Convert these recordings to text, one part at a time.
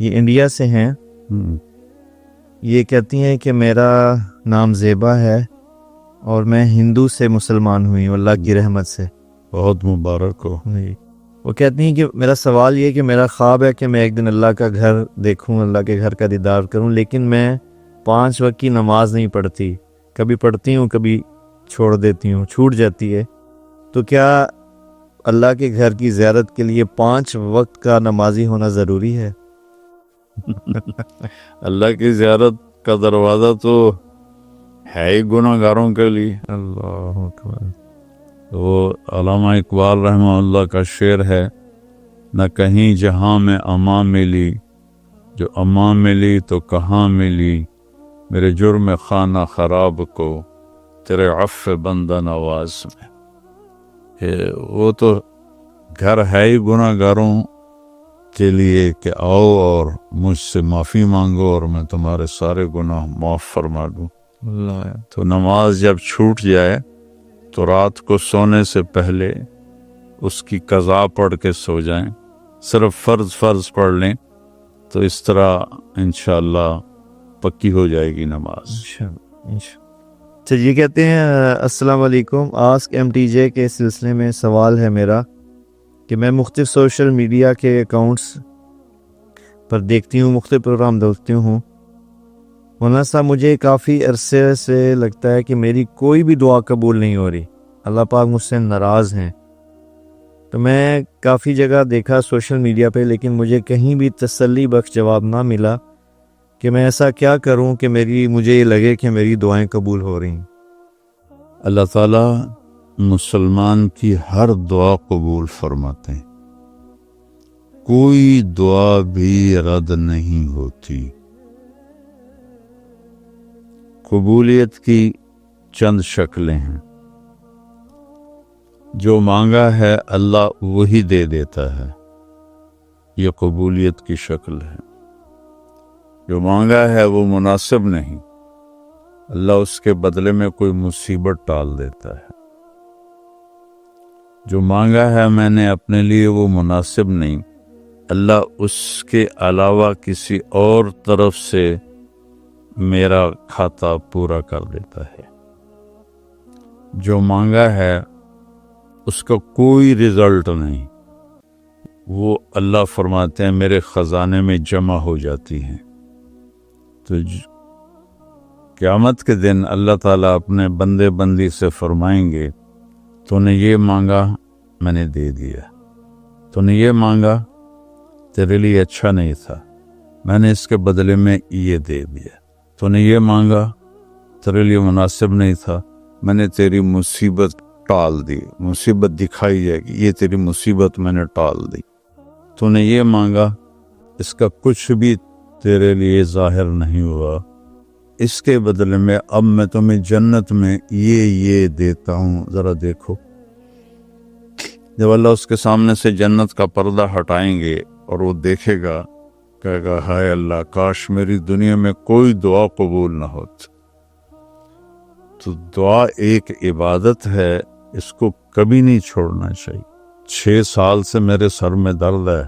یہ انڈیا سے ہیں. یہ کہتی ہیں کہ میرا نام زیبا ہے اور میں ہندو سے مسلمان ہوئی ہوں اللہ کی رحمت سے. بہت مبارک ہو. وہ کہتی ہیں کہ میرا سوال یہ کہ میرا خواب ہے کہ میں ایک دن اللہ کا گھر دیکھوں, اللہ کے گھر کا دیدار کروں, لیکن میں 5 وقت کی نماز نہیں پڑھتی. کبھی پڑھتی ہوں, کبھی چھوڑ دیتی ہوں, چھوٹ جاتی ہے. تو کیا اللہ کے گھر کی زیارت کے لیے 5 وقت کا نمازی ہونا ضروری ہے؟ اللہ کی زیارت کا دروازہ تو ہے ہی گناہ گاروں کے لیے. اللہ اکبر. وہ علامہ اقبال رحمہ اللہ کا شعر ہے, نہ کہیں جہاں میں امان ملی, جو امان ملی تو کہاں ملی, میرے جرم خانہ خراب کو تیرے عفو بندہ نواز میں. وہ تو گھر ہے ہی گناہ گاروں کے لیے کہ آؤ اور مجھ سے معافی مانگو اور میں تمہارے سارے گناہ معاف فرما دوں. تو نماز جب چھوٹ جائے تو رات کو سونے سے پہلے اس کی قضا پڑھ کے سو جائیں, صرف فرض پڑھ لیں, تو اس طرح انشاءاللہ پکی ہو جائے گی نماز. اچھا, یہ کہتے ہیں السلام علیکم, آسک ایم ٹی جے کے سلسلے میں سوال ہے میرا کہ میں مختلف سوشل میڈیا کے اکاؤنٹس پر دیکھتی ہوں, مختلف پروگرام دیکھتی ہوں. مولانا صاحب مجھے کافی عرصے سے لگتا ہے کہ میری کوئی بھی دعا قبول نہیں ہو رہی, اللہ پاک مجھ سے ناراض ہیں. تو میں کافی جگہ دیکھا سوشل میڈیا پہ, لیکن مجھے کہیں بھی تسلی بخش جواب نہ ملا کہ میں ایسا کیا کروں کہ مجھے یہ لگے کہ میری دعائیں قبول ہو رہی ہیں. اللہ تعالیٰ مسلمان کی ہر دعا قبول فرماتے ہیں, کوئی دعا بھی رد نہیں ہوتی. قبولیت کی چند شکلیں ہیں, جو مانگا ہے اللہ وہی دے دیتا ہے, یہ قبولیت کی شکل ہے. جو مانگا ہے وہ مناسب نہیں, اللہ اس کے بدلے میں کوئی مصیبت ٹال دیتا ہے. جو مانگا ہے میں نے اپنے لیے وہ مناسب نہیں, اللہ اس کے علاوہ کسی اور طرف سے میرا کھاتا پورا کر دیتا ہے. جو مانگا ہے اس کا کوئی رزلٹ نہیں, وہ اللہ فرماتے ہیں میرے خزانے میں جمع ہو جاتی ہیں. تو قیامت کے دن اللہ تعالیٰ اپنے بندے بندی سے فرمائیں گے تو نے یہ مانگا میں نے دے دیا, تو نے یہ مانگا تیرے لیے اچھا نہیں تھا, میں نے اس کے بدلے میں یہ دے دیا. تو نے یہ مانگا تیرے لیے مناسب نہیں تھا, میں نے تیری مصیبت ٹال دی, مصیبت دکھائی جائے گی, یہ تیری مصیبت میں نے ٹال دی. تو نے یہ مانگا, اس کا کچھ بھی تیرے لیے ظاہر نہیں ہوا, اس کے بدلے میں اب میں تمہیں جنت میں یہ دیتا ہوں, ذرا دیکھو. جب اللہ اس کے سامنے سے جنت کا پردہ ہٹائیں گے اور وہ دیکھے گا, کہے گا ہائے اللہ کاش میری دنیا میں کوئی دعا قبول نہ ہوتی. تو دعا ایک عبادت ہے, اس کو کبھی نہیں چھوڑنا چاہیے. 6 سال سے میرے سر میں درد ہے,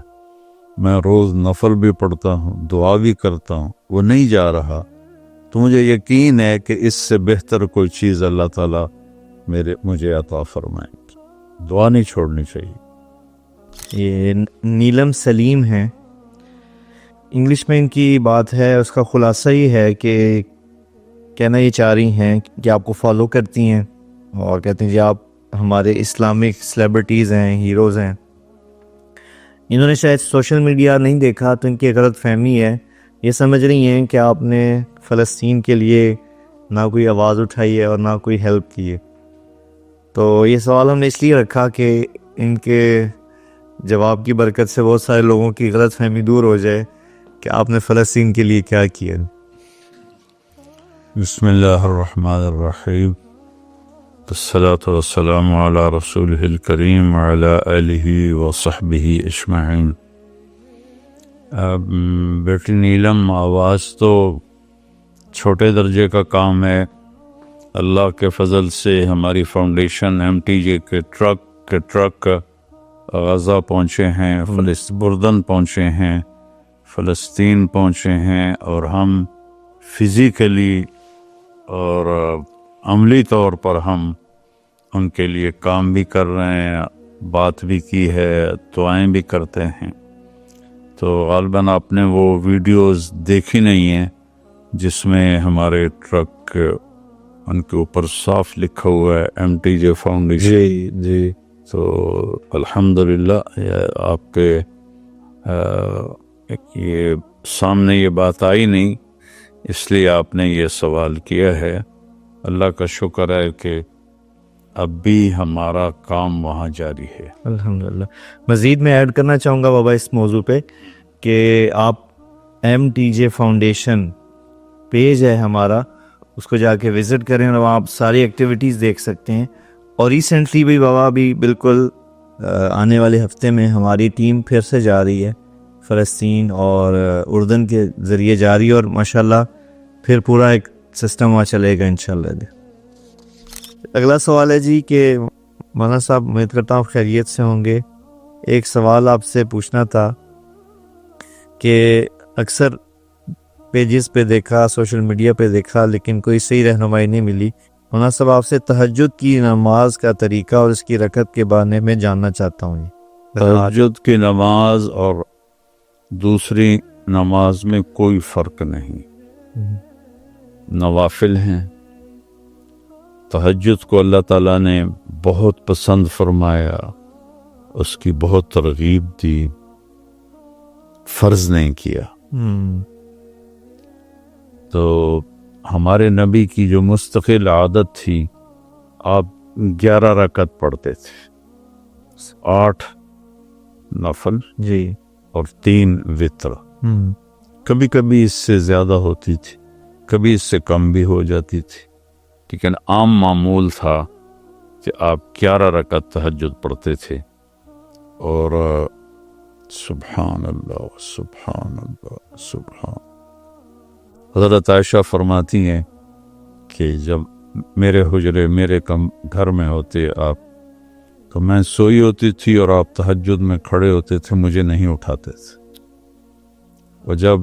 میں روز نفل بھی پڑھتا ہوں, دعا بھی کرتا ہوں, وہ نہیں جا رہا, تو مجھے یقین ہے کہ اس سے بہتر کوئی چیز اللہ تعالیٰ مجھے عطا فرمائیں گے. دعا نہیں چھوڑنی چاہیے. یہ نیلم سلیم ہیں, انگلش میں ان کی بات ہے, اس کا خلاصہ یہ ہے کہ کہنا یہ چاہ رہی ہیں کہ آپ کو فالو کرتی ہیں اور کہتے ہیں جی آپ ہمارے اسلامک سیلیبریٹیز ہیں, ہیروز ہیں. انہوں نے شاید سوشل میڈیا نہیں دیکھا تو ان کی غلط فہمی ہے, یہ سمجھ رہی ہیں کہ آپ نے فلسطین کے لیے نہ کوئی آواز اٹھائی ہے اور نہ کوئی ہیلپ کی ہے. تو یہ سوال ہم نے اس لیے رکھا کہ ان کے جواب کی برکت سے بہت سارے لوگوں کی غلط فہمی دور ہو جائے کہ آپ نے فلسطین کے لیے کیا کیا. بسم اللہ الرحمن الرحیم, الصلاۃ والسلام علی رسولہ الکریم وعلی آلہ وصحبہ اجمعین. بیٹی نیلم, آواز تو چھوٹے درجے کا کام ہے. اللہ کے فضل سے ہماری فاؤنڈیشن ایم ٹی جے کے ٹرک غزہ پہنچے ہیں, بردن پہنچے ہیں, فلسطین پہنچے ہیں اور ہم فزیکلی اور عملی طور پر ہم ان کے لیے کام بھی کر رہے ہیں، بات بھی کی ہے، دعائیں بھی کرتے ہیں۔ تو غالباً آپ نے وہ ویڈیوز دیکھی نہیں ہیں جس میں ہمارے ٹرک ان کے اوپر صاف لکھا ہوا ہے MTJ فاؤنڈیشن۔ جی جی، تو الحمدللہ آپ کے یہ سامنے یہ بات آئی نہیں، اس لیے آپ نے یہ سوال کیا ہے۔ اللہ کا شکر ہے کہ اب بھی ہمارا کام وہاں جاری ہے۔ الحمدللہ۔ مزید میں ایڈ کرنا چاہوں گا بابا اس موضوع پہ کہ آپ MTJ فاؤنڈیشن پیج ہے ہمارا، اس کو جا کے وزٹ کریں اور وہاں آپ ساری ایکٹیویٹیز دیکھ سکتے ہیں۔ اور ریسنٹلی بھی بابا بھی بالکل آنے والے ہفتے میں ہماری ٹیم پھر سے جا رہی ہے فلسطین اور اردن کے ذریعے جا رہی ہے، اور ماشاءاللہ پھر پورا ایک سسٹم وہاں چلے گا انشاءاللہ۔ اگلا سوال ہے جی کہ مولانا صاحب امید کرتا ہوں خیریت سے ہوں گے۔ ایک سوال آپ سے پوچھنا تھا کہ اکثر پیجز پہ دیکھا، سوشل میڈیا پہ دیکھا، لیکن کوئی صحیح رہنمائی نہیں ملی۔ مولانا صاحب آپ سے تہجد کی نماز کا طریقہ اور اس کی رکعت کے بارے میں جاننا چاہتا ہوں۔ تہجد کی نماز اور دوسری نماز میں کوئی فرق نہیں، نوافل ہیں۔ تہجد کو اللہ تعالیٰ نے بہت پسند فرمایا، اس کی بہت ترغیب دی، فرض نہیں کیا۔ تو ہمارے نبی کی جو مستقل عادت تھی، آپ 11 رکعت پڑھتے تھے، 8 نفل جی، اور 3 وتر۔ کبھی کبھی اس سے زیادہ ہوتی تھی، کبھی اس سے کم بھی ہو جاتی تھی، لیکن عام معمول تھا کہ آپ 11 رکعت تہجد پڑھتے تھے۔ اور سبحان اللہ سبحان اللہ سبحان۔ حضرت عائشہ فرماتی ہیں کہ جب میرے حجرے میرے گھر میں ہوتے آپ، تو میں سوئی ہوتی تھی اور آپ تہجد میں کھڑے ہوتے تھے، مجھے نہیں اٹھاتے تھے۔ اور جب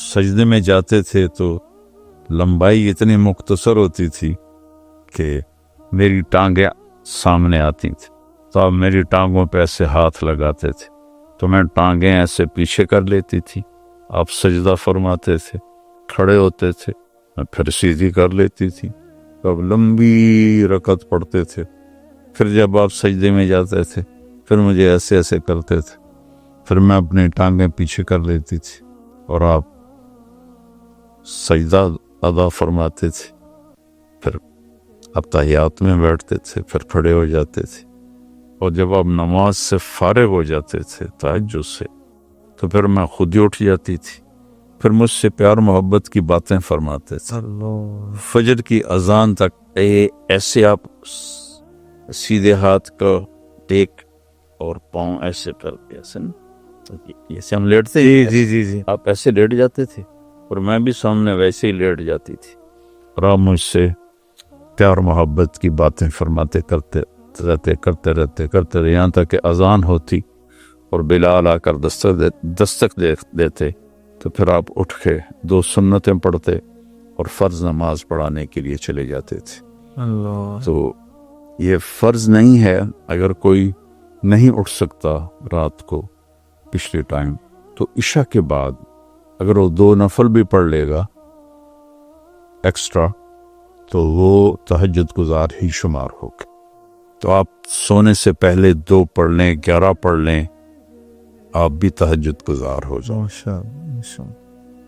سجدے میں جاتے تھے تو لمبائی اتنی مختصر ہوتی تھی کہ میری ٹانگیں سامنے آتی تھیں، تو آپ میری ٹانگوں پہ ایسے ہاتھ لگاتے تھے، تو میں ٹانگیں ایسے پیچھے کر لیتی تھی، آپ سجدہ فرماتے تھے، کھڑے ہوتے تھے، میں پھر سیدھی کر لیتی تھی، تو اب لمبی رکعت پڑھتے تھے۔ پھر جب آپ سجدے میں جاتے تھے، پھر مجھے ایسے ایسے کرتے تھے، پھر میں اپنی ٹانگیں پیچھے کر لیتی تھی اور آپ سجدہ ادا فرماتے تھے، پھر اب تحیات میں بیٹھتے تھے، پھر کھڑے ہو جاتے تھے۔ اور جب آپ نماز سے فارغ ہو جاتے تھے تہجد سے، تو پھر میں خود ہی اٹھ جاتی تھی، پھر مجھ سے پیار محبت کی باتیں فرماتے تھے۔ فجر کی اذان تک ایسے آپ سیدھے ہاتھ کو ٹیک اور پاؤں ایسے کر کے، ایسے ہم لیٹتے جی جی جی جی، آپ ایسے لیٹ جاتے تھے اور میں بھی سامنے ویسے ہی لیٹ جاتی تھی، اور آپ مجھ سے پیار محبت کی باتیں فرماتے کرتے رہتے یہاں تک کہ اذان ہوتی اور بلال آ کر دستک دیتے، تو پھر آپ اٹھ کے 2 سنتیں پڑھتے اور فرض نماز پڑھانے کے لیے چلے جاتے تھے۔ اللہ، تو یہ فرض نہیں ہے، اگر کوئی نہیں اٹھ سکتا رات کو پچھلے ٹائم، تو عشاء کے بعد اگر وہ 2 نفل بھی پڑھ لے گا ایکسٹرا، تو وہ تہجد گزار ہی شمار ہوگا۔ تو آپ سونے سے پہلے 2 پڑھ لیں، 11 پڑھ لیں، آپ بھی تہجد گزار ہو جائیں۔ ماشاءاللہ۔